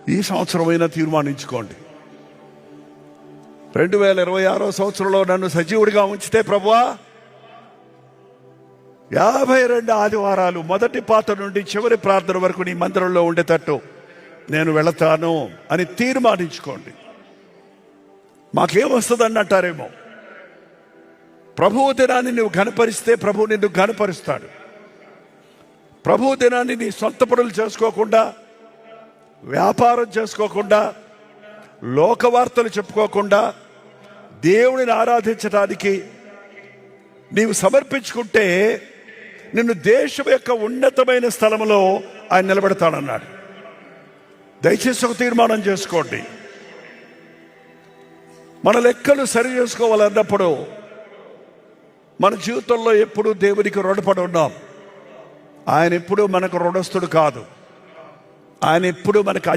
ఈ సంవత్సరమైనా తీర్మానించుకోండి. 2026 సంవత్సరంలో నన్ను సజీవుడిగా ఉంచితే ప్రభువా 52 ఆదివారాలు మొదటి పాత నుండి చివరి ప్రార్థన వరకు నీ మందిరంలో ఉండేటట్టు నేను వెళతాను అని తీర్మానించుకోండి. మాకేమొస్తుందని అంటారేమో. ప్రభువు దినాన్ని నువ్వు ఘనపరిస్తే ప్రభువు నిన్ను ఘనపరుస్తాడు. ప్రభువు దినాన్ని నీ సొంత పనులు చేసుకోకుండా, వ్యాపారం చేసుకోకుండా, లోకవార్తలు చెప్పుకోకుండా దేవుడిని ఆరాధించడానికి నీవు సమర్పించుకుంటే నిన్ను దేశం యొక్క ఉన్నతమైన స్థలంలో ఆయన నిలబెడతాడన్నాడు. దయచేసి ఒక తీర్మానం చేసుకోండి. మన లెక్కలు సరి చేసుకోవాలన్నప్పుడు మన జీవితంలో ఎప్పుడూ దేవునికి రుణపడి ఉన్నాం. ఆయన ఎప్పుడూ మనకు రుణస్థుడు కాదు. ఆయన ఎప్పుడూ మనకు